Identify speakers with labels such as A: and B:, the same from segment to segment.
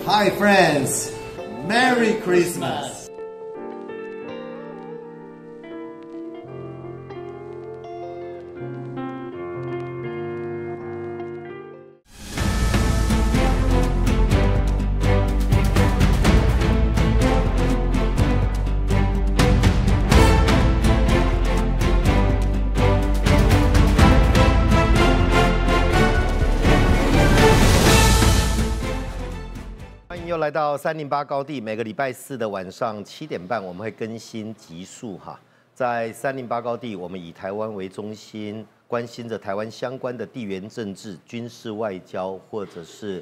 A: Hi friends, Merry Christmas! 又来到308高地，每个礼拜四的晚上7点半，我们会更新集数哈。在308高地，我们以台湾为中心，关心着台湾相关的地缘政治、军事外交，或者是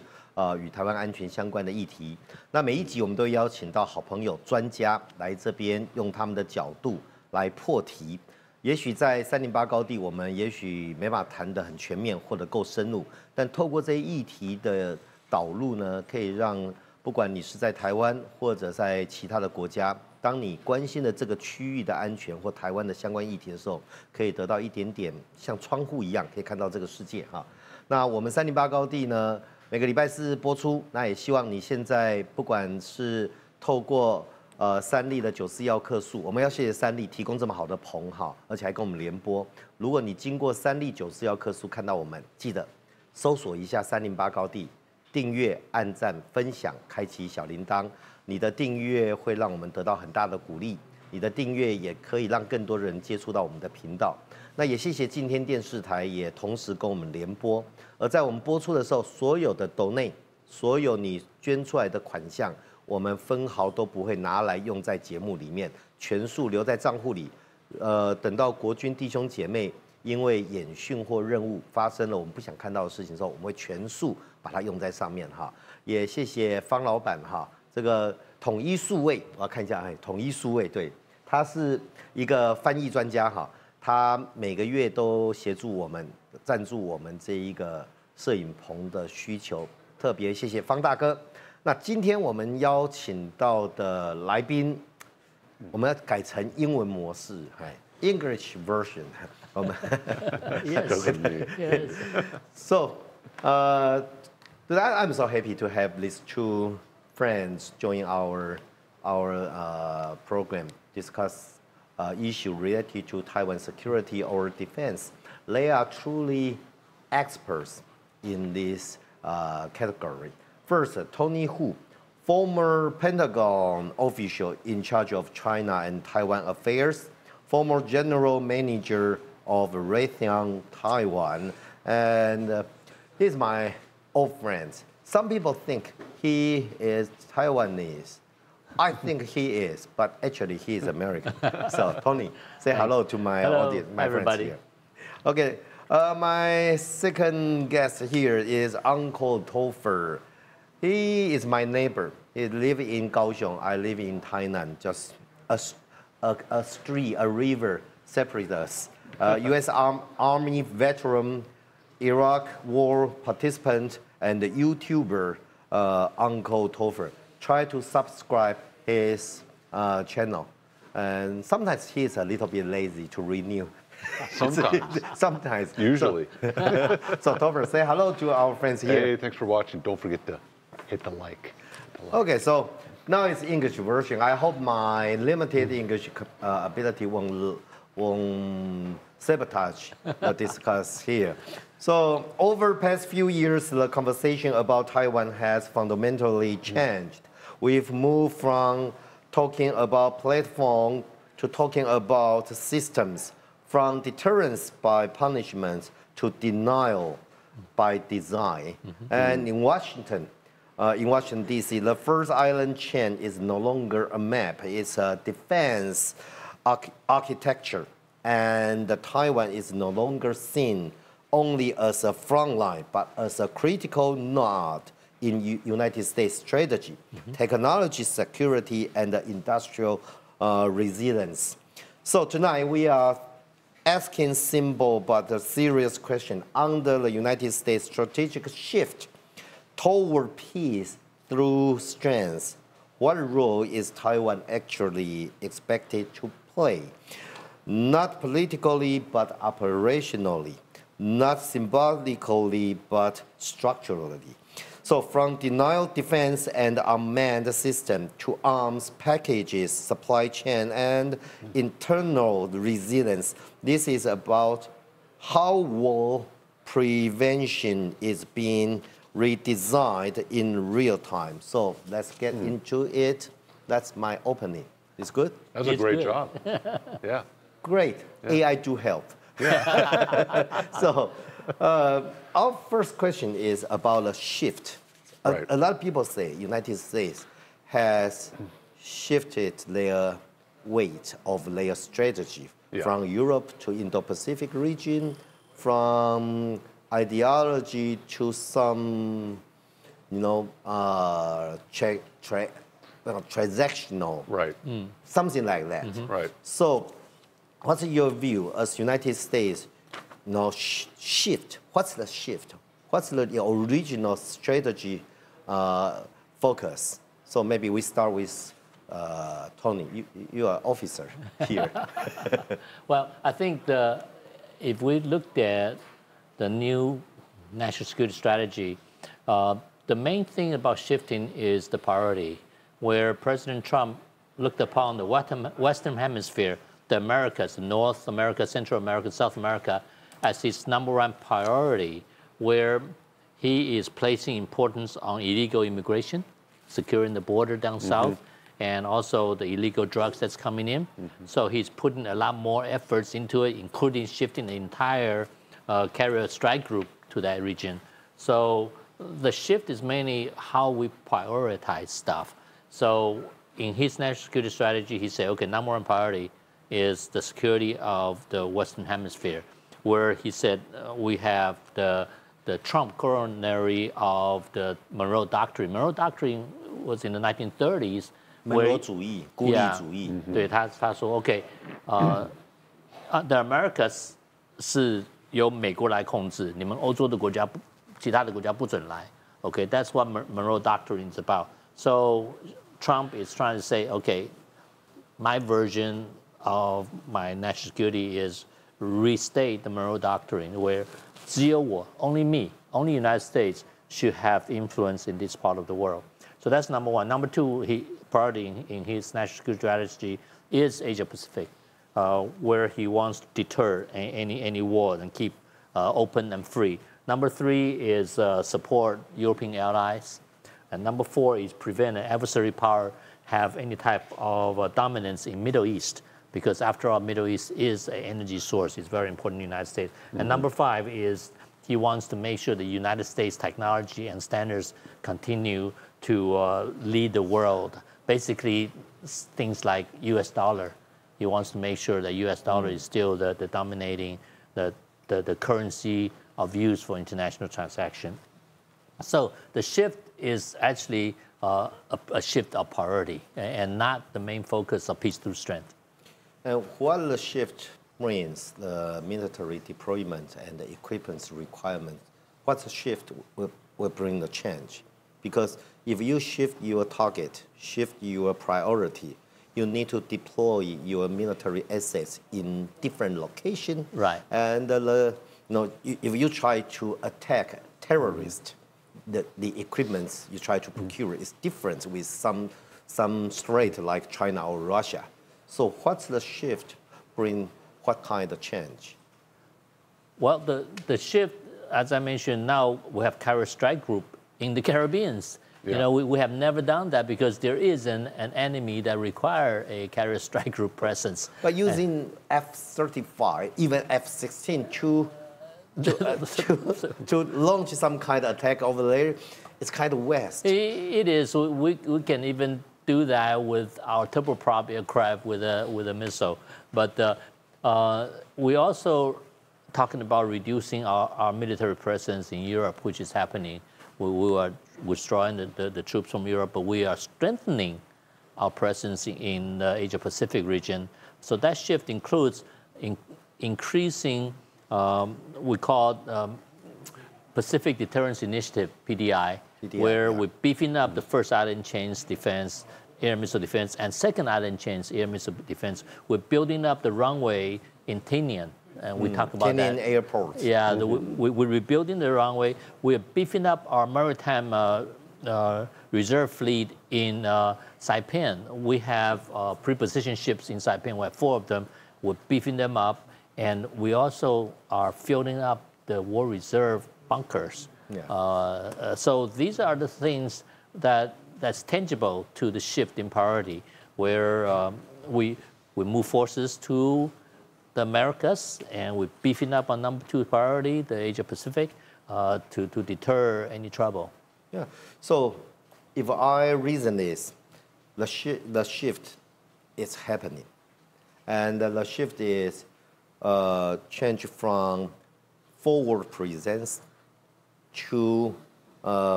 A: 与台湾安全相关的议题。那每一集我们都邀请到好朋友、专家来这边，用他们的角度来破题。也许在308高地，我们也许没办法谈得很全面或者够深入，但透过这些议题的导入呢，可以让不管你是在台湾或者在其他的国家，当你关心的这个区域的安全或台湾的相关议题的时候，可以得到一点点像窗户一样，可以看到这个世界哈。那我们308高地呢，每个礼拜四播出，那也希望你现在不管是透过三立的94要客诉，我们要谢谢三立提供这么好的棚哈，而且还跟我们联播。如果你经过三立94要客诉看到我们，记得搜索一下308高地。订阅、按赞、分享、开启小铃铛，你的订阅会让我们得到很大的鼓励。你的订阅也可以让更多人接触到我们的频道。那也谢谢今天电视台也同时跟我们联播。而在我们播出的时候，所有的抖内，所有你捐出来的款项，我们分毫都不会拿来用在节目里面，全数留在账户里。等到国军弟兄姐妹因为演训或任务发生了我们不想看到的事情的时候，我们会全数把它用在上面哈。也谢谢方老板哈，这个统一数位，我要看一下，统一数位，对，他是一个翻译专家哈，他每个月都协助我们赞助我们这一个摄影棚的需求，特别谢谢方大哥。那今天我们邀请到的来宾，我们要改成英文模式，English version。Yes. So, I'm so happy to have these two friends join our program, discuss issue related to Taiwan security or defense. They are truly experts in this category. First, Tony Hu, former Pentagon official in charge of China and Taiwan affairs, former general manager of Raytheon Taiwan, and he's my old friend. Some people think he is Taiwanese. I think he is, but actually he is American. So Tony, say hello to my audience, my
B: everybody.
A: friends here. Okay, my second guest here is Uncle Topher. He is my neighbor. He lives in Kaohsiung. I live in Tainan. Just a street, a river separates us. U.S. Army veteran, Iraq War participant, and YouTuber Uncle Topher. Try to subscribe his channel. And sometimes he's a little bit lazy to renew. Sometimes.
C: Usually.
A: So Topher, say hello to our friends here.
C: Hey, thanks for watching. Don't forget to hit the like.
A: Okay, so now it's English version. I hope my limited English ability won't sabotage the discuss here. So over past few years, the conversation about Taiwan has fundamentally changed. We've moved from talking about platform to talking about systems, from deterrence by punishment to denial by design. And in Washington, D.C., the first island chain is no longer a map. It's a defense architecture. And Taiwan is no longer seen only as a front line, but as a critical node in United States strategy, technology, security, and industrial resilience. So tonight we are asking simple but a serious question. Under the United States strategic shift toward peace through strength, what role is Taiwan actually expected to play? Not politically, but operationally. Not symbolically, but structurally. So from denial defense and unmanned system to arms packages, supply chain, and internal resilience, this is about how war prevention is being redesigned in real time. So let's get into it. That's my opening. It's good?
C: That's a great job. Yeah.
A: Great. Yeah. AI do help. Yeah. So our first question is about a shift.
C: Right.
A: A lot of people say United States has shifted their weight of their strategy from Europe to Indo-Pacific region, from ideology to some, transactional,
C: Right.
A: Something like that.
C: Right.
A: So, what's your view as United States, shift? What's the shift? What's the original strategy focus? So maybe we start with Tony. You are officer here.
B: Well, I think if we looked at the new national security strategy, the main thing about shifting is the priority, where President Trump looked upon the Western Hemisphere, the Americas, North America, Central America, South America, as his #1 priority, where he is placing importance on illegal immigration, securing the border down south, and also the illegal drugs that's coming in. So he's putting a lot more efforts into it, including shifting the entire carrier strike group to that region. So the shift is mainly how we prioritize stuff. So in his national security strategy, he said, okay, #1 priority is the security of the Western Hemisphere, where he said we have the Trump coronary of the Monroe Doctrine. Monroe Doctrine was in the 1930s.
A: 门罗主义、孤立主义。
B: 对他说 ，OK， the Americas 是由美国来控制，你们欧洲的国家其他的国家不准来。Okay, that's what Monroe Doctrine is about. So Trump is trying to say, okay, my version of my national security is restate the Monroe Doctrine, where 只有我 only me, only United States should have influence in this part of the world. So that's #1. #2, priority in his national security strategy is Asia Pacific, where he wants to deter any war and keep open and free. #3 is support European allies. And #4 is prevent an adversary power have any type of dominance in Middle East, because after all, Middle East is an energy source. It's very important in the United States. And #5 is he wants to make sure the United States technology and standards continue to lead the world. Basically, things like U.S. dollar. He wants to make sure that U.S. dollar is still the dominating, the currency of use for international transaction. So the shift is actually a shift of priority and not the main focus of peace through strength.
A: And what the shift brings, the military deployment and the equipment requirement, what the shift will bring the change? Because if you shift your target, shift your priority, you need to deploy your military assets in different locations.
B: Right.
A: And if you try to attack terrorists, the equipment you try to procure is different with some strait like China or Russia. So what's the shift bring what kind of change?
B: Well, the shift, as I mentioned, now we have carrier strike group in the Caribbean. Yeah. We have never done that because there is an enemy that require a carrier strike group presence.
A: But using F-35, even F-16 to launch some kind of attack over there, it's kind of west.
B: It is. We can even do that with our turboprop aircraft with a missile. But we also talking about reducing our military presence in Europe, which is happening. We are withdrawing the troops from Europe, but we are strengthening our presence in the Asia-Pacific region. So that shift includes increasing, we call Pacific Deterrence Initiative, PDI, where we're beefing up the first island chains defense, air missile defense, and second island chains air missile defense. We're building up the runway in Tinian, and we talk about
A: Kenyan
B: that.
A: airports.
B: Yeah, we're rebuilding the runway. We're beefing up our maritime reserve fleet in Saipan. We have pre-positioned ships in Saipan. We have 4 of them. We're beefing them up, and we also are filling up the war reserve bunkers.
A: Yeah.
B: So these are the things that's tangible to the shift in priority, where we move forces to the Americas, and we're beefing up on number 2 priority, the Asia Pacific, to deter any trouble.
A: Yeah. So if I reason this, the shift is happening, and the shift is change from forward presence to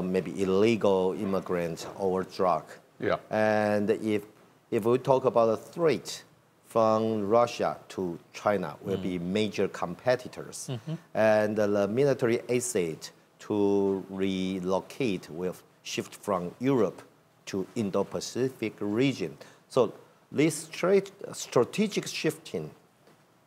A: maybe illegal immigrants or drug.
C: Yeah.
A: And if we talk about a threat from Russia to China, will be major competitors, and the military asset to relocate will shift from Europe to Indo-Pacific region. So this strategic shifting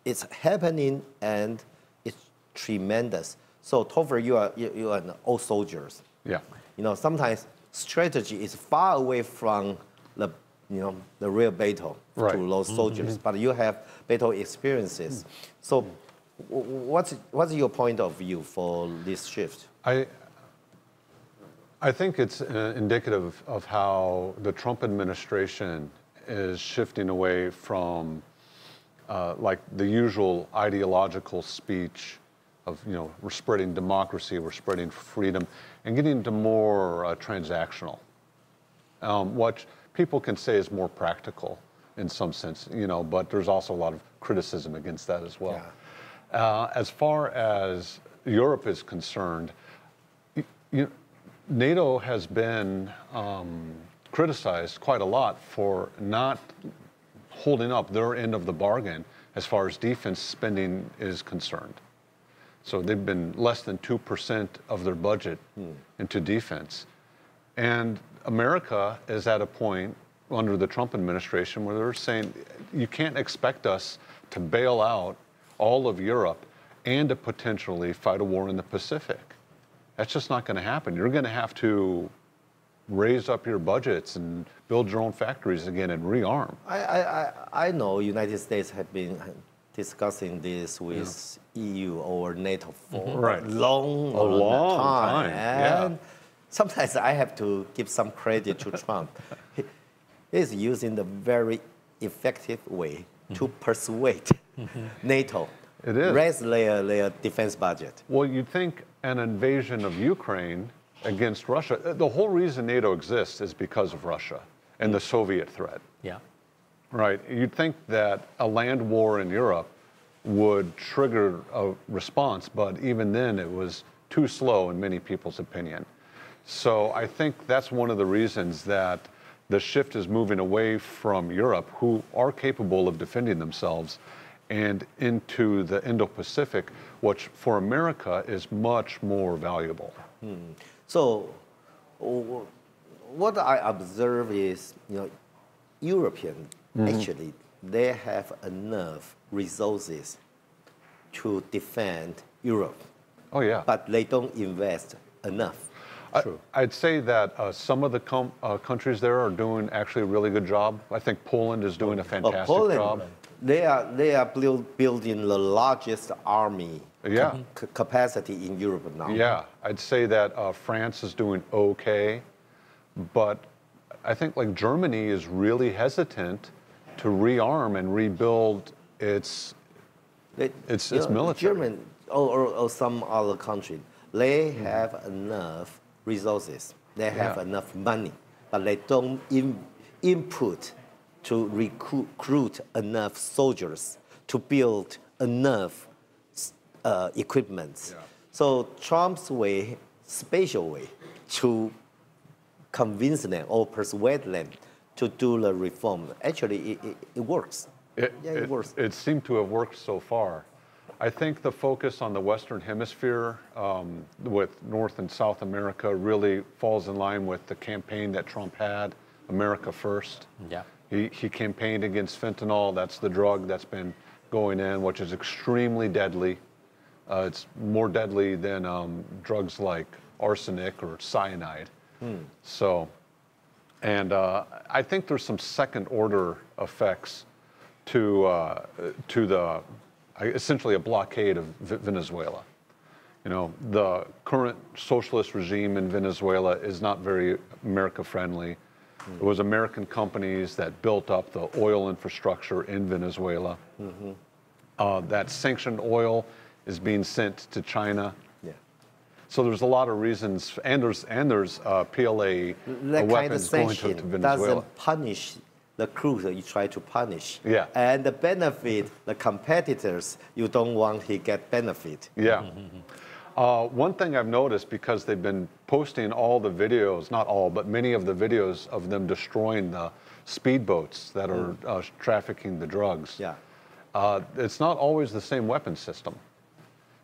A: is happening, and it's tremendous. So Topher, you are an old soldiers.
C: Yeah.
A: You know, sometimes strategy is far away from the real battle
C: Right.
A: to those soldiers, but you have battle experiences. So what's your point of view for this shift?
C: I think it's indicative of how the Trump administration is shifting away from like the usual ideological speech of, we're spreading democracy, we're spreading freedom, and getting to more transactional. What people can say is more practical in some sense, but there's also a lot of criticism against that as well. Yeah. As far as Europe is concerned, NATO has been criticized quite a lot for not holding up their end of the bargain as far as defense spending is concerned. So they've been less than 2% of their budget into defense. And America is at a point under the Trump administration where they're saying, you can't expect us to bail out all of Europe and to potentially fight a war in the Pacific. That's just not going to happen. You're going to have to raise up your budgets and build your own factories again and rearm.
A: I know United States have been discussing this with EU or NATO for a long time. And sometimes I have to give some credit to Trump. He's using the very effective way to persuade NATO.
C: It is.
A: Raise their defense budget.
C: Well, you'd think an invasion of Ukraine against Russia, the whole reason NATO exists is because of Russia and the Soviet threat.
B: Yeah.
C: Right. You'd think that a land war in Europe would trigger a response, but even then it was too slow in many people's opinion. So I think that's one of the reasons that the shift is moving away from Europe, who are capable of defending themselves, and into the Indo-Pacific, which for America is much more valuable.
A: So what I observe is, European, actually, they have enough resources to defend Europe.
C: Oh, yeah.
A: But they don't invest enough.
C: I'd say that some of the countries there are doing actually a really good job. I think Poland is doing a fantastic job.
A: They are building the largest army capacity in Europe now.
C: Yeah, I'd say that France is doing okay, but I think like Germany is really hesitant to rearm and rebuild its military.
A: Germany or some other country, they have enough resources, they have enough money, but they don't input to recruit enough soldiers to build enough equipment. Yeah. So Trump's way, special way to convince them or persuade them to do the reform, actually it works. It works.
C: It seemed to have worked so far. I think the focus on the Western Hemisphere with North and South America really falls in line with the campaign that Trump had, America First.
B: Yeah.
C: He campaigned against fentanyl. That's the drug that's been going in, which is extremely deadly. It's more deadly than drugs like arsenic or cyanide. So, and I think there's some second-order effects to the essentially a blockade of Venezuela. You know, the current socialist regime in Venezuela is not very America-friendly. It was American companies that built up the oil infrastructure in Venezuela. That sanctioned oil is being sent to China. So there's a lot of reasons, and there's PLA
A: that
C: weapons
A: kind of sanction
C: going to Venezuela.
A: Doesn't punish the crews that you try to punish.
C: Yeah.
A: And the benefit, the competitors, you don't want to get benefit.
C: Yeah. One thing I've noticed, because they've been posting all the videos, not all, but many of the videos of them destroying the speedboats that are trafficking the drugs.
A: Yeah.
C: It's not always the same weapon system.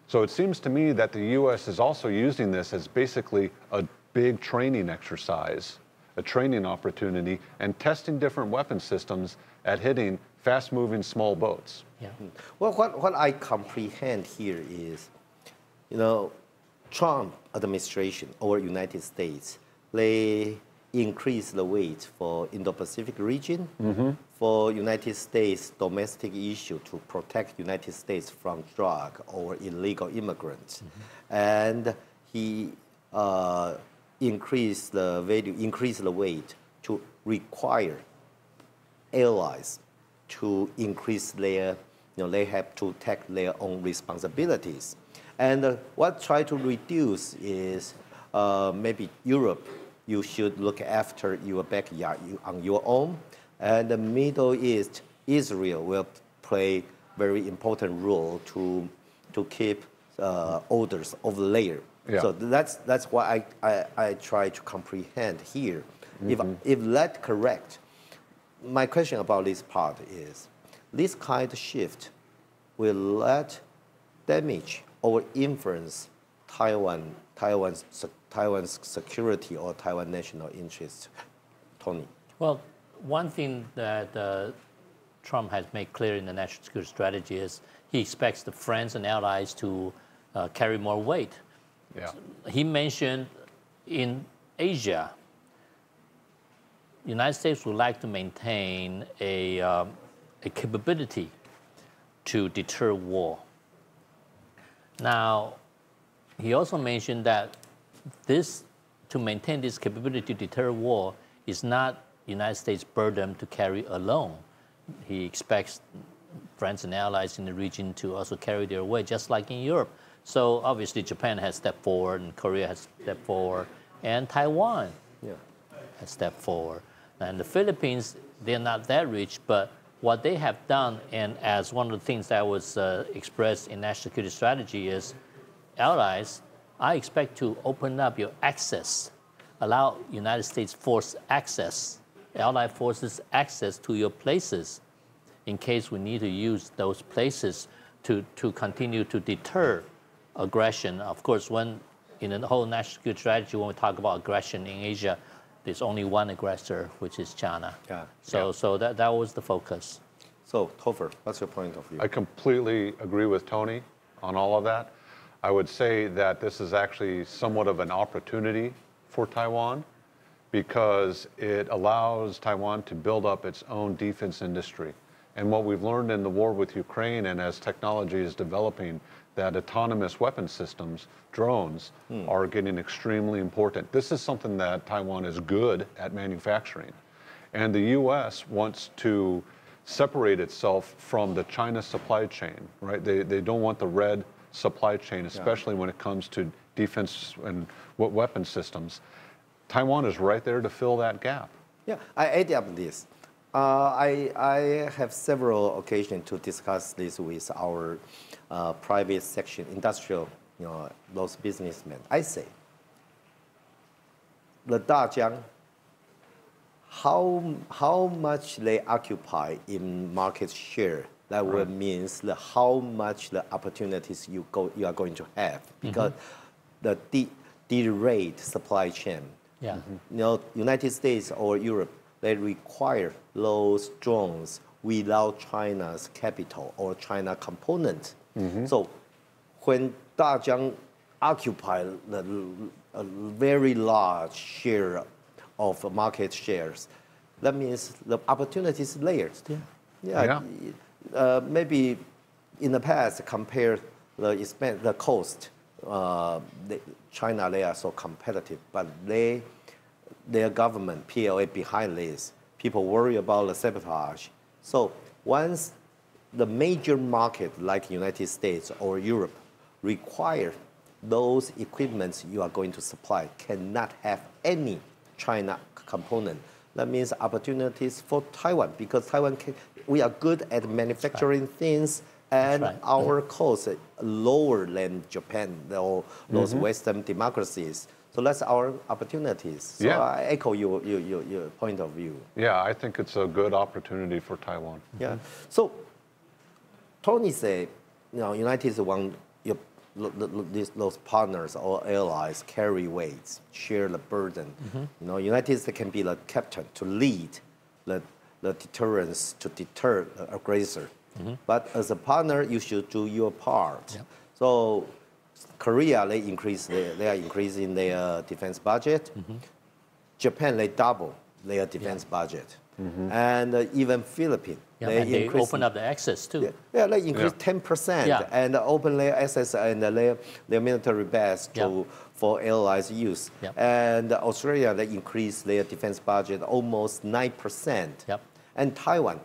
C: So it seems to me that the U.S. is also using this as basically a big training exercise, a training opportunity, and testing different weapon systems at hitting fast-moving small boats.
B: Yeah.
A: Well, what I comprehend here is, you know, Trump administration or United States, they increase the weight for Indo-Pacific region, for United States domestic issue to protect United States from drug or illegal immigrants. And he increased the value, increased the weight to require allies to increase their, you know, they have to take their own responsibilities. And what try to reduce is maybe Europe, you should look after your backyard on your own. And the Middle East, Israel will play very important role to keep orders over there.
C: Yeah.
A: So that's what I try to comprehend here. If that's correct, my question about this part is, this kind of shift will let damage or influence Taiwan's security or Taiwan national interest. Tony.
B: Well, one thing that Trump has made clear in the national security strategy is he expects the friends and allies to carry more weight.
C: Yeah.
B: He mentioned in Asia, the United States would like to maintain a capability to deter war. Now, he also mentioned that to maintain this capability to deter war is not United States' burden to carry alone. He expects friends and allies in the region to also carry their weight, just like in Europe. So obviously Japan has stepped forward, and Korea has stepped forward, and Taiwan has stepped forward. And the Philippines, they're not that rich, but what they have done, and as one of the things that was expressed in national security strategy is, allies, I expect to open up your access, allow United States force access, allied forces access to your places in case we need to use those places to continue to deter aggression. Of course, when in the whole national security strategy, when we talk about aggression in Asia, there's only one aggressor, which is China.
A: Yeah.
B: So that was the focus.
A: So, Topher, what's your point of view?
C: I completely agree with Tony on all of that. I would say that this is actually somewhat of an opportunity for Taiwan because it allows Taiwan to build up its own defense industry. And what we've learned in the war with Ukraine and as technology is developing, that autonomous weapon systems, drones, are getting extremely important. This is something that Taiwan is good at manufacturing. And the U.S. wants to separate itself from the China supply chain, right? They don't want the red supply chain, especially when it comes to defense and weapon systems. Taiwan is right there to fill that gap.
A: Yeah, I add up this. I have several occasions to discuss this with our private section, industrial, you know, those businessmen. I say, the Dajiang, how much they occupy in market share, that would means how much the opportunities you are going to have, because the delayed supply chain. Yeah. You know, United States or Europe, they require those drones without China's capital or China component. So when Dajiang occupy a very large share of market shares, that means the opportunity is layered. Maybe in the past, compare the cost, China, they are so competitive, but their government, PLA, behind this, people worry about the sabotage. So once the major market like United States or Europe require those equipments you are going to supply cannot have any China component. That means opportunities for Taiwan, because Taiwan we are good at manufacturing things, and our costs are lower than Japan or those Western democracies. So that's our opportunities. So I echo your point of view.
C: Yeah, I think it's a good opportunity for Taiwan.
A: Yeah. So Tony said, United States want those partners or allies carry weights, share the burden. United States can be the captain to lead the deterrence to deter the aggressor. But as a partner, you should do your part. So Korea, they are increasing their defense budget. Japan, they double their defense budget. And even Philippines,
B: they open up the access too.
A: They increase 10% and open their access and their military base for allies use. And Australia, they increase their defense budget almost 9%. And Taiwan,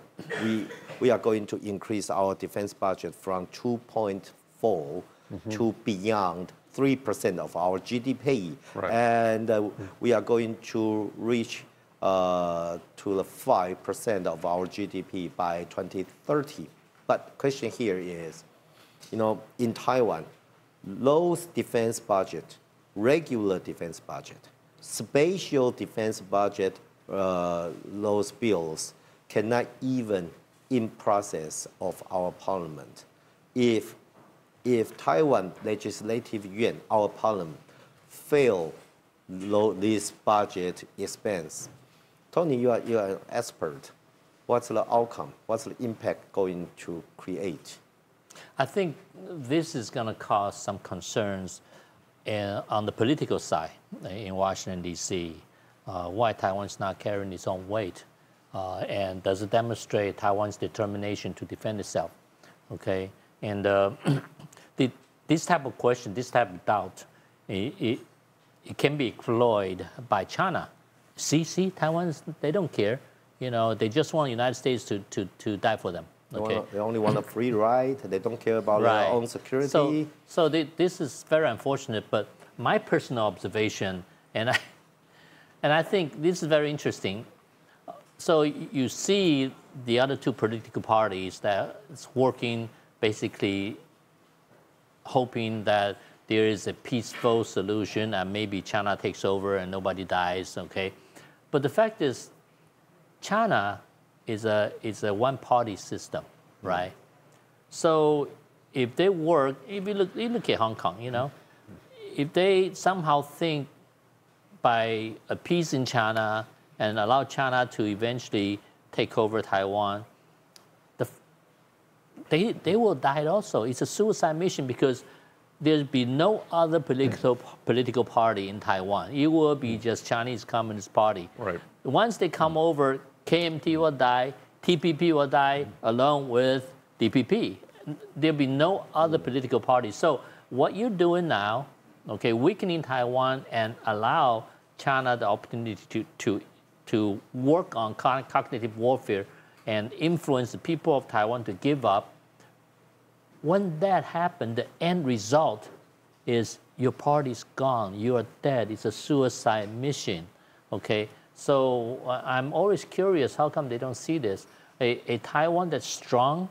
A: we are going to increase our defense budget from 2.4 to beyond 3% of our GDP. And we are going to reach to the 5% of our GDP by 2030. But question here is, in Taiwan, those defense budget, regular defense budget, spatial defense budget, those bills cannot even in process of our parliament. If Taiwan Legislative Yuan, our parliament, fail this budget expense, Tony, you are an expert. What's the outcome? What's the impact going to create?
B: I think this is going to cause some concerns on the political side in Washington, D.C. Why Taiwan's not carrying its own weight? And does it demonstrate Taiwan's determination to defend itself? Okay, and this type of question, this type of doubt, it can be exploited by China. See, Taiwan's, they don't care. They just want the United States to die for them. Okay.
A: They only want a free ride. They don't care about their own security.
B: So this is very unfortunate. But my personal observation, and I think this is very interesting. So you see the other two political parties that's working, basically hoping that there is a peaceful solution and maybe China takes over and nobody dies, okay? But the fact is, China is a one-party system, right? So if they work, if you look at Hong Kong, if they somehow think by a peace in China and allow China to eventually take over Taiwan, they will die also. It's a suicide mission because there'll be no other political party in Taiwan. It will be just Chinese Communist Party. Once they come over, KMT will die, TPP will die, along with DPP. There'll be no other political party. So what you're doing now, okay, weakening Taiwan and allow China the opportunity to work on cognitive warfare and influence the people of Taiwan to give up. When that happens, the end result is your party's gone, you are dead. It's a suicide mission, okay? So I'm always curious, how come they don't see this? A Taiwan that's strong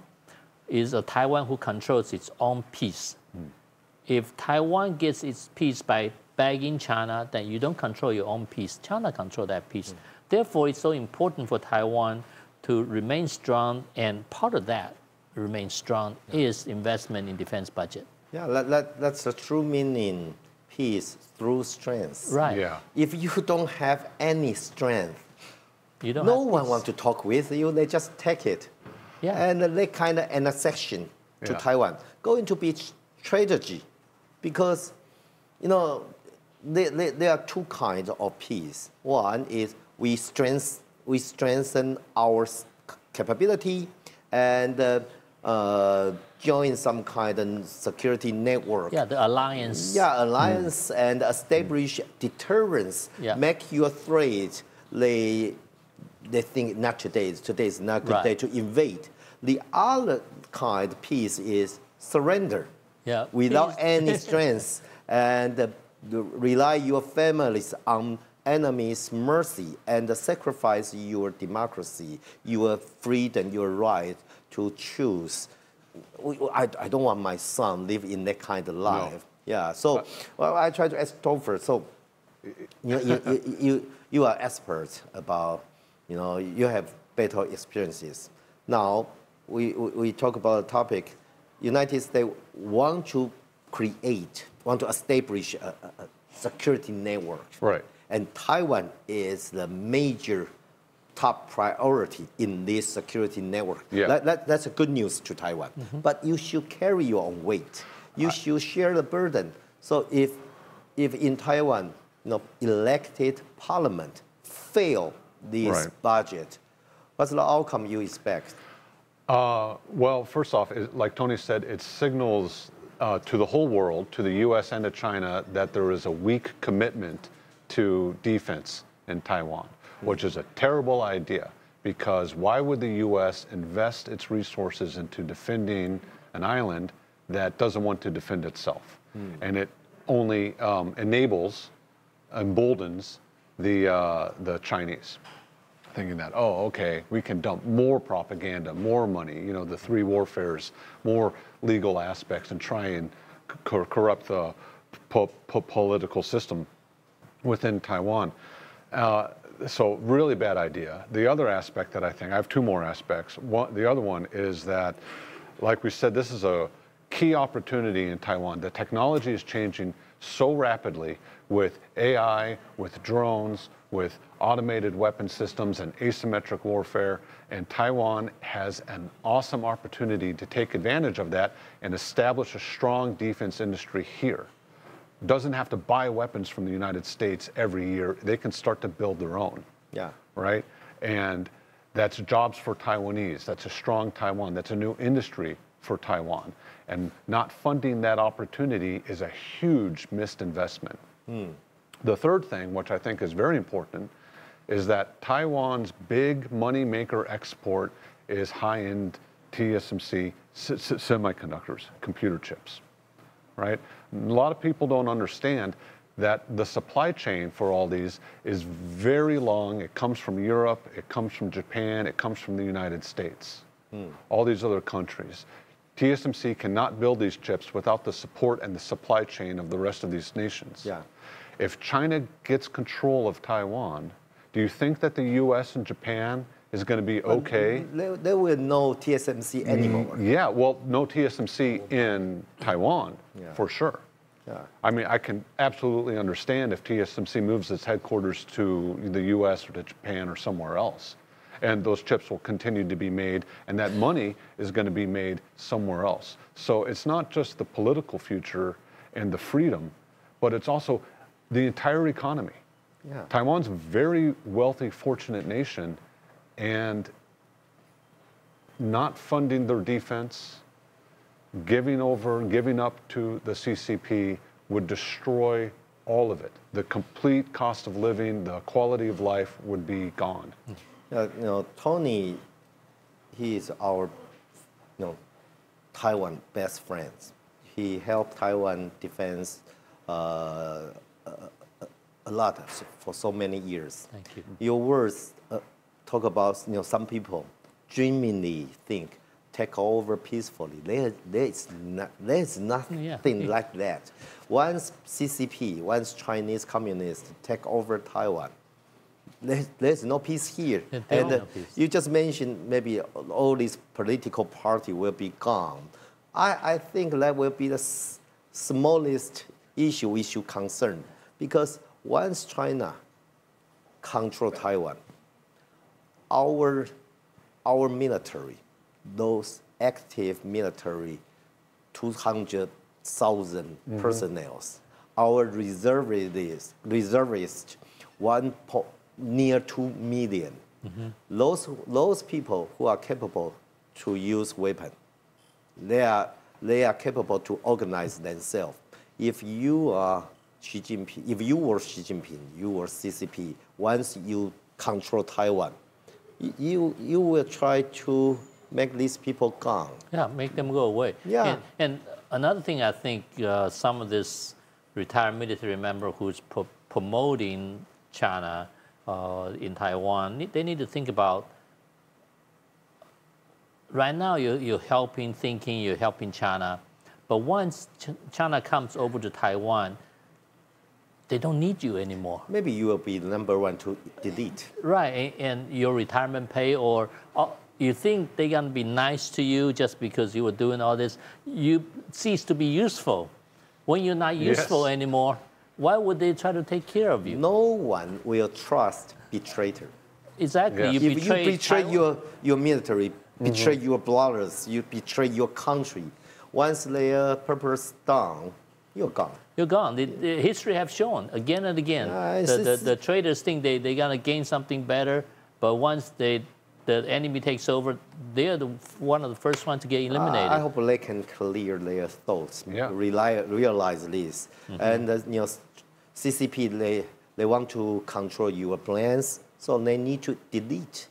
B: is a Taiwan who controls its own peace. If Taiwan gets its peace by begging China, then you don't control your own peace. China controls that peace. Therefore, it's so important for Taiwan to remain strong, and part of that remain strong is investment in defense budget.
A: Yeah, that's the true meaning, peace through strength.
B: Right.
C: Yeah.
A: If you don't have any strength,
B: You don't
A: no
B: have
A: one
B: peace.
A: wants to talk with you. They just take it. and that kind of annexation to Taiwan going to be strategy, because there are two kinds of peace. One is we strengthen our capability and join some kind of security network.
B: Yeah, the alliance.
A: Yeah, alliance and establish deterrence.
B: Yeah.
A: Make you afraid. They think not today is not a good day to invade. The other kind of peace is surrender.
B: Yeah.
A: Without any strength and rely your families on enemies' mercy and sacrifice your democracy, your freedom, your right to choose. I don't want my son live in that kind of life. No. Yeah. So, I try to ask Topher. So, you are experts about, you have better experiences. Now, we talk about a topic. United States want to establish a security network.
C: Right.
A: And Taiwan is the major top priority in this security network.
C: Yeah.
A: That's a good news to Taiwan. Mm-hmm. But you should carry your own weight. You should share the burden. So if in Taiwan, elected parliament fail this budget, what's the outcome you expect?
C: Well, first off, like Tony said, it signals to the whole world, to the U.S. and to China, that there is a weak commitment to defense in Taiwan, which is a terrible idea, because why would the U.S. invest its resources into defending an island that doesn't want to defend itself? And it only emboldens the Chinese, thinking that, okay, we can dump more propaganda, more money, the three warfares, more legal aspects, and try and corrupt the political system within Taiwan. So really bad idea. The other aspect that I have two more aspects. The other one is that, like we said, this is a key opportunity in Taiwan. The technology is changing so rapidly with AI, with drones, with automated weapon systems and asymmetric warfare, and Taiwan has an awesome opportunity to take advantage of that and establish a strong defense industry here. Doesn't have to buy weapons from the United States every year. They can start to build their own.
A: Yeah.
C: Right? And that's jobs for Taiwanese. That's a strong Taiwan. That's a new industry for Taiwan. And not funding that opportunity is a huge missed investment. The third thing, which I think is very important, is that Taiwan's big money maker export is high-end TSMC semiconductors, computer chips, right? A lot of people don't understand that the supply chain for all these is very long. It comes from Europe, it comes from Japan, it comes from the United States, all these other countries. TSMC cannot build these chips without the support and the supply chain of the rest of these nations.
A: Yeah.
C: If China gets control of Taiwan, do you think that the U.S. and Japan is going to be okay?
A: There will no TSMC anymore.
C: Yeah, well, no TSMC in Taiwan, for sure.
A: Yeah.
C: I mean, I can absolutely understand if TSMC moves its headquarters to the U.S. or to Japan or somewhere else. And those chips will continue to be made, and that money is going to be made somewhere else. So it's not just the political future and the freedom, but it's also the entire economy.
A: Yeah.
C: Taiwan's a very wealthy, fortunate nation, and not funding their defense, giving up to the CCP would destroy all of it. The complete cost of living, the quality of life would be gone.
A: Tony, he is our, Taiwan best friends. He helped Taiwan defense a lot for so many years.
B: Thank you.
A: Your words talk about, some people dreamingly think take over peacefully. There's nothing like that. Once CCP, once Chinese communists take over Taiwan, there's no peace here. And
B: no peace.
A: You just mentioned maybe all these political party will be gone. I think that will be the smallest issue we should concern, because once China control Taiwan, our military those active military, 200,000 personnel. Our reservists, near 2 million. Those people who are capable to use weapons, they are capable to organize themselves. If you are Xi Jinping, if you were Xi Jinping, you were CCP, once you control Taiwan, you will try to make these people gone.
B: Yeah, make them go away.
A: Yeah.
B: And another thing, I think some of this retired military member who's promoting China in Taiwan, they need to think about, right now you're helping China, but once China comes over to Taiwan, they don't need you anymore.
A: Maybe you will be the number one to delete.
B: Right, and your retirement pay, or you think they're gonna be nice to you just because you were doing all this, you cease to be useful. When you're not useful anymore, why would they try to take care of you?
A: No one will trust betrayer.
B: Exactly.
A: If you betray your military, betray
B: Mm-hmm.
A: your brothers, you betray your country, once their purpose done, you're gone.
B: You're gone. The history have shown again and again. The traitors think they're gonna gain something better, but once the enemy takes over, they're one of the first ones to get eliminated.
A: I hope they can clear their thoughts,
C: Yeah.
A: realize this. And CCP, they want to control your plans, so they need to delete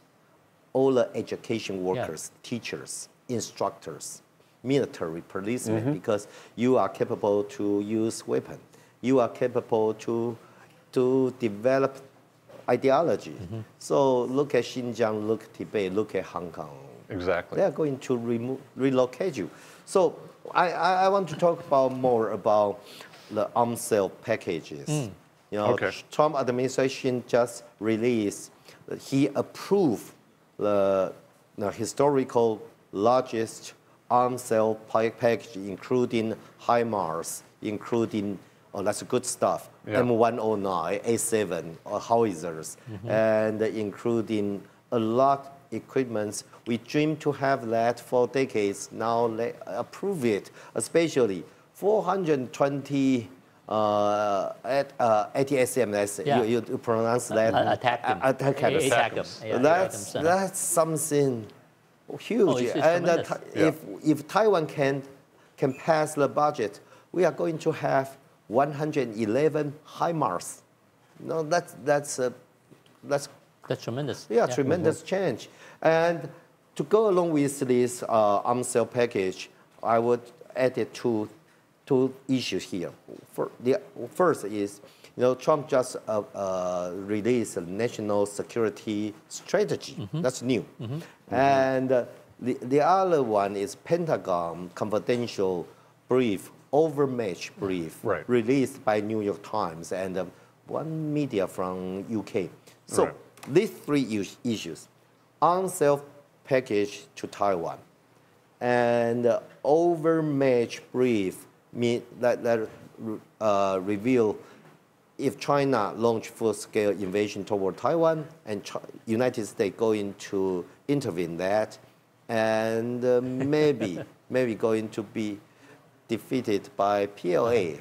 A: all the education workers, teachers, instructors, military, policemen, because you are capable to use weapons. You are capable to develop ideology. So look at Xinjiang, look at Tibet, look at Hong Kong.
C: Exactly.
A: They are going to relocate you. So I want to talk more about the arms sale packages. You know, Trump administration just released, he approved the historical largest arms sale package, including HIMARS, including, that's good stuff, M109, A7, howitzers, and including a lot equipment. We dream to have that for decades. Now they approve it, especially 420 ATSM. You pronounce that?
B: Attack them.
A: That's something huge. If Taiwan can pass the budget, we are going to have 111 HIMARS. No, that's
B: tremendous.
A: Yeah, tremendous change. And to go along with this arms sale package, I would add it two issues here. First is, Trump just released a national security strategy. That's new. And the other one is Pentagon confidential brief, overmatched brief, released by New York Times and one media from UK. So these three issues, arms sale package to Taiwan, and overmatched brief that reveal if China launch full-scale invasion toward Taiwan and United States going to intervene that, and maybe going to be defeated by PLA.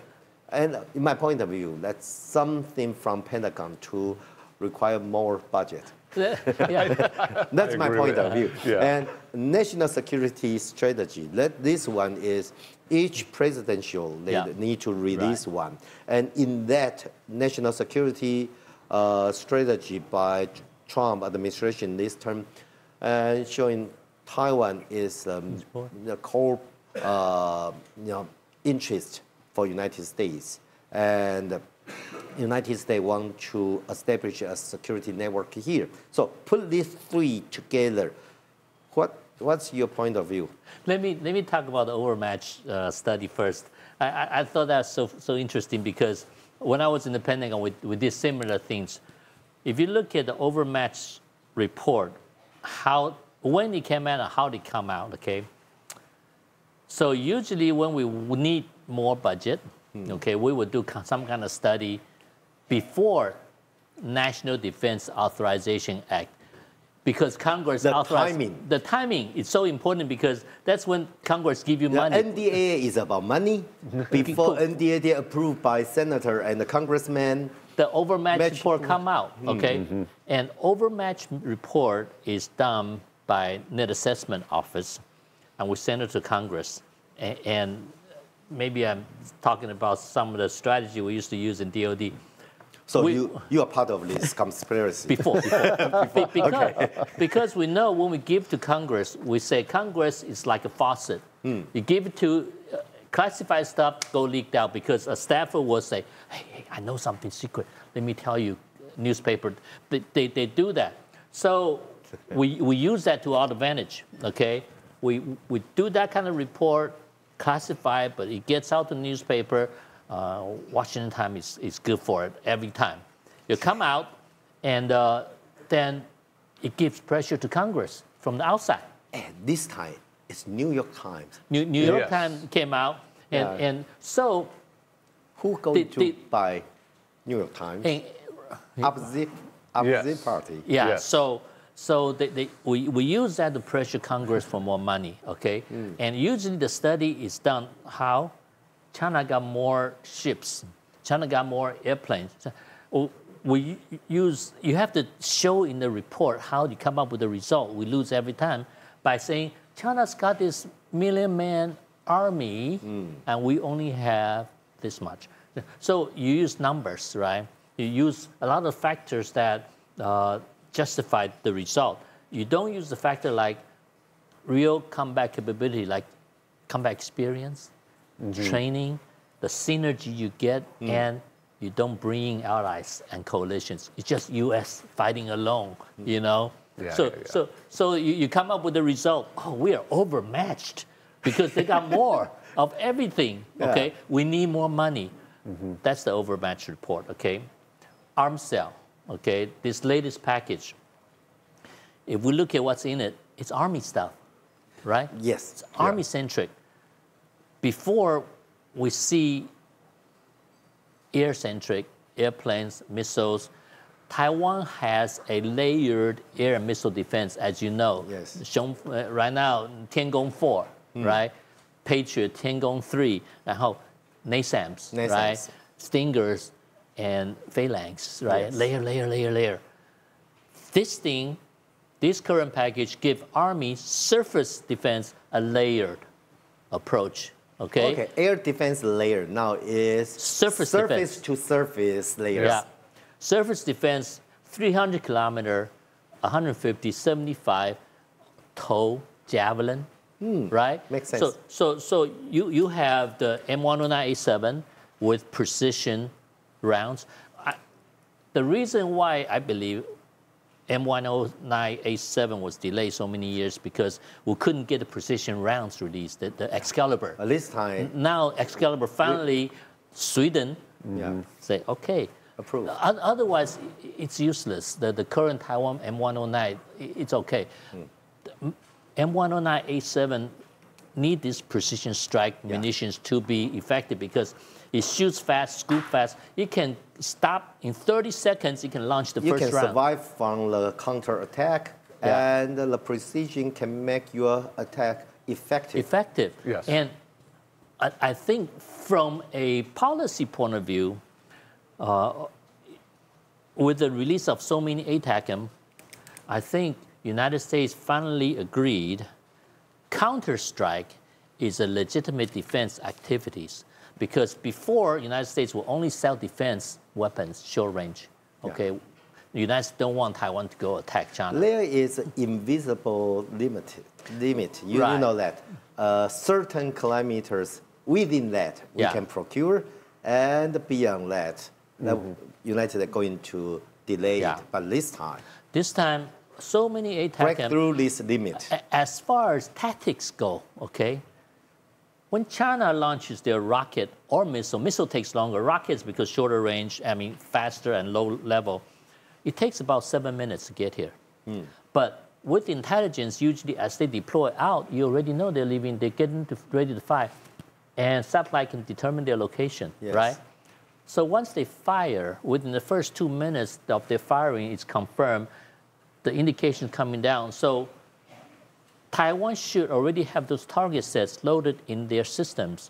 A: And in my point of view, that's something from Pentagon to require more budget. That's my point of view. And national security strategy, this one is each presidential, they need to release one. And in that national security strategy by Trump administration this term, showing Taiwan is the core interest for United States. And United States want to establish a security network here. So put these three together. What's your point of view?
B: Let me talk about the overmatch study first. I thought that's so interesting because when I was in the Pentagon, we did similar things. If you look at the overmatch report, when it came out and how it come out, okay? So usually when we need more budget, okay, we would do some kind of study before National Defense Authorization Act. Because Congress
A: The
B: authorized
A: timing.
B: the timing is so important because that's when Congress give you
A: The
B: money.
A: NDA is about money. Before NDA approved by senator and the congressman.
B: The overmatch
A: Match-
B: report come out, okay? And overmatch report is done by Net Assessment Office, and we send it to Congress. And maybe I'm talking about some of the strategy we used to use in DOD.
A: So you are part of this conspiracy.
B: Before. Because we know when we give to Congress, we say Congress is like a faucet. You give it to classified stuff, go leaked out because a staffer will say, hey, I know something secret. Let me tell you, newspaper. They do that. So we use that to our advantage, okay? We do that kind of report, classified, but it gets out to the newspaper. Washington Times is good for it every time. You come out, and then it gives pressure to Congress from the outside.
A: And this time, it's New York Times.
B: New York Times came out, and so
A: Who going to buy New York Times? Opposite party.
B: Yeah.
C: Yes.
B: So we use that to pressure Congress for more money. Okay. And usually the study is done how China got more ships, China got more airplanes. You have to show in the report how you come up with the result. We lose every time by saying China's got this million-man army, and we only have this much. So you use numbers, right? You use a lot of factors that justify the result. You don't use the factor like real combat capability, like combat experience, training, the synergy you get, and you don't bring in allies and coalitions. It's just U.S. fighting alone, you know? So you come up with the result, oh, we are overmatched because they got more of everything, okay? We need more money. That's the overmatch report, okay? Arms sale, okay? This latest package, if we look at what's in it, it's Army stuff, right?
A: Yes.
B: It's Army-centric. Before we see air-centric, airplanes, missiles, Taiwan has a layered air and missile defense, as you know.
A: Yes.
B: Right now, Tiangong 4, right? Patriot, Tiangong 3, 然后 NASAMS, right? Stingers and phalanx, right?
A: Yes.
B: Layer. This current package give Army surface defense a layered approach. Okay.
A: Air defense layer now is
B: surface
A: to surface layers.
B: Yeah. Surface defense, 300 kilometer, 150, 75 tow javelin, right?
A: Makes sense.
B: So you have the M109A7 with precision rounds. The reason why I believe M109A7 was delayed so many years because we couldn't get the precision rounds released, the Excalibur.
A: At this time.
B: Now Excalibur finally, Sweden say, okay.
A: Approved.
B: Otherwise, it's useless. The current Taiwan M109, it's okay. M109A7 need this precision strike munitions to be effective because it shoots fast, scoop fast. It can stop in 30 seconds. It can launch the first round.
A: You can survive from the counterattack, and the precision can make your attack effective.
C: Yes.
B: And I think from a policy point of view, with the release of so many ATACMS, I think United States finally agreed counterstrike is a legitimate defense activities. Because before, United States will only sell defense weapons, short range. Okay, the United States don't want Taiwan to go attack China.
A: There is an invisible limit. You know that. Certain kilometers within that we can procure, and beyond that, the United States are going to delay it. But this time, so many ATACMS break through this limit.
B: As far as tactics go, okay. When China launches their rocket or missile takes longer. Rockets because shorter range, I mean faster and low level. It takes about 7 minutes to get here. But with intelligence, usually as they deploy out, you already know they're leaving. They're getting ready to fire, and satellite can determine their location, right? So once they fire, within the first 2 minutes of their firing, it's confirmed the indications coming down. So Taiwan should already have those target sets loaded in their systems,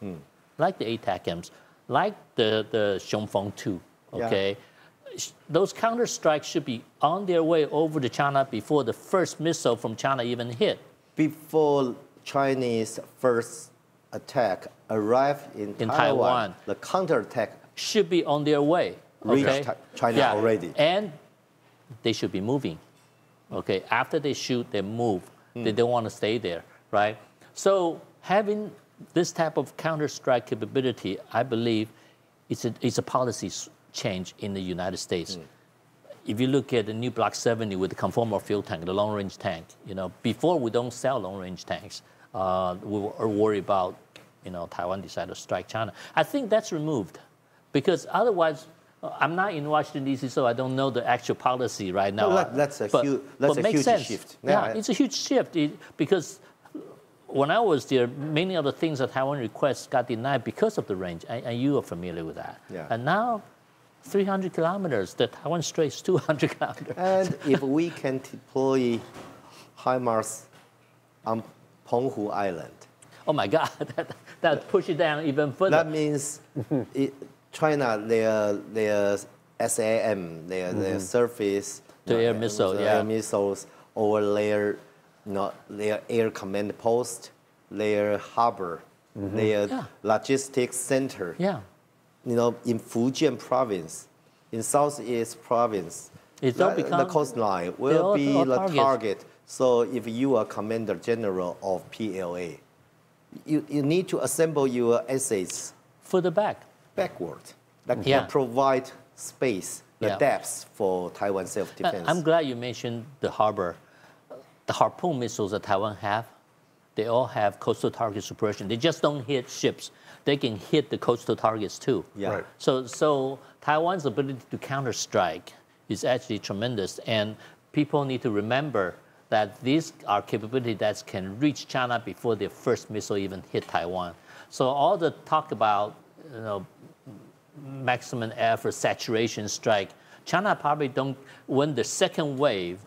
B: like the ATACMs, like the Xiongfeng 2, okay? Yeah. Those counter strikes should be on their way over to China before the first missile from China even hit.
A: Before Chinese first attack arrived in Taiwan, the counterattack
B: should be on their way. Okay?
A: Reached China already.
B: And they should be moving. Okay, after they shoot, they move. They don't want to stay there, right? So having this type of counter-strike capability, I believe, it's a policy change in the United States. If you look at the new Block 70 with the conformal fuel tank, the long-range tank, you know, before we don't sell long-range tanks, we were worried about, you know, Taiwan decided to strike China. I think that's removed, because otherwise, I'm not in Washington, D.C., so I don't know the actual policy right now.
A: Well, that's a huge shift.
B: Yeah, it's a huge shift because when I was there, many of the things that Taiwan requests got denied because of the range, and you are familiar with that.
A: Yeah.
B: And now, 300 kilometers, the Taiwan Strait is 200 kilometers.
A: And if we can deploy HIMARS on Penghu Island.
B: Oh my God, that push it down even further.
A: That means China, their SAM, their surface
B: to air missile,
A: air missiles over their, their air command post, their harbor, their logistics center.
B: Yeah.
A: In Fujian province, in Southeast province, the coastline will be the target. So if you are commander general of PLA, you need to assemble your assets
B: further
A: backward, that can provide space, the depth for Taiwan self-defense.
B: I'm glad you mentioned the harbor. The Harpoon missiles that Taiwan have, they all have coastal target suppression. They just don't hit ships. They can hit the coastal targets too.
A: Yeah. Right.
B: So Taiwan's ability to counter-strike is actually tremendous. And people need to remember that these are capabilities that can reach China before their first missile even hit Taiwan. So all the talk about, maximum effort, saturation strike, China probably don't, when the second wave,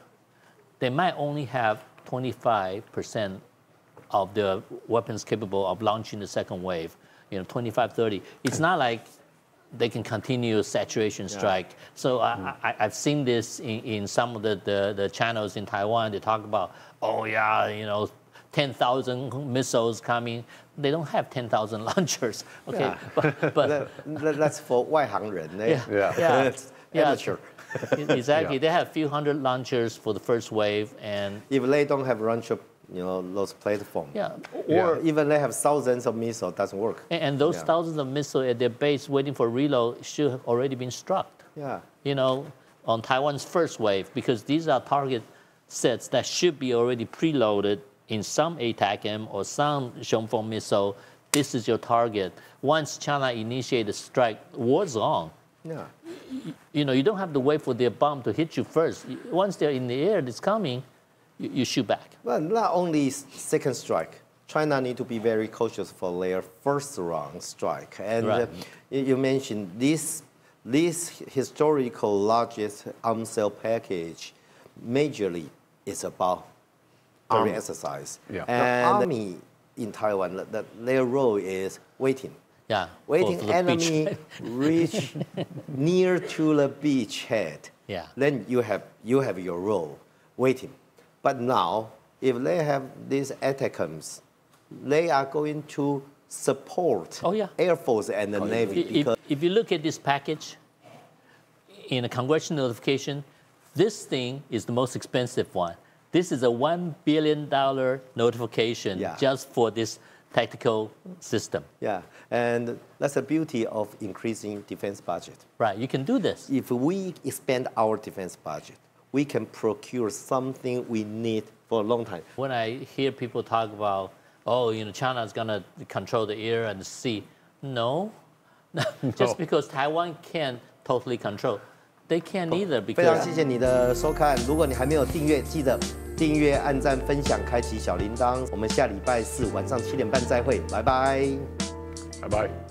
B: they might only have 25% of the weapons capable of launching the second wave, 25, 30. It's not like they can continue saturation strike. So I've seen this in some of the channels in Taiwan. They talk about, 10,000 missiles coming. They don't have 10,000 launchers. Okay, but
A: that's for 外行人. Amateur.
B: Exactly. They have a few hundred launchers for the first wave, and
A: if they don't have launcher, those platforms.
B: Or
A: even they have thousands of missiles, doesn't work.
B: And those thousands of missiles at their base waiting for reload should have already been struck. On Taiwan's first wave, because these are target sets that should be already preloaded in some ATACM or some Xiongfeng missile. This is your target. Once China initiates a strike, war's on. You don't have to wait for their bomb to hit you first. Once they're in the air, it's coming, you shoot back.
A: Well, not only second strike. China need to be very cautious for their first round strike. And you mentioned this historical largest arms sale package majorly is about army exercise. And the army in Taiwan, their role is waiting. Waiting for enemy reach near to the beachhead. Then you have your role, waiting. But now, if they have these ATACMs, they are going to support Air Force and the Navy.
B: If you look at this package, in a congressional notification, this thing is the most expensive one. This is a $1 billion notification just for this tactical system.
A: And that's the beauty of increasing defense budget.
B: Right, you can do this.
A: If we expand our defense budget, we can procure something we need for a long time.
B: When I hear people talk about, China is going to control the air and the sea. No, just because Taiwan can't totally control, they can't either.
A: 非常谢谢你的收看，如果你还没有订阅，记得订阅、按赞、分享、开启小铃铛。我们下礼拜四晚上7点半再会，拜拜。
C: 拜拜。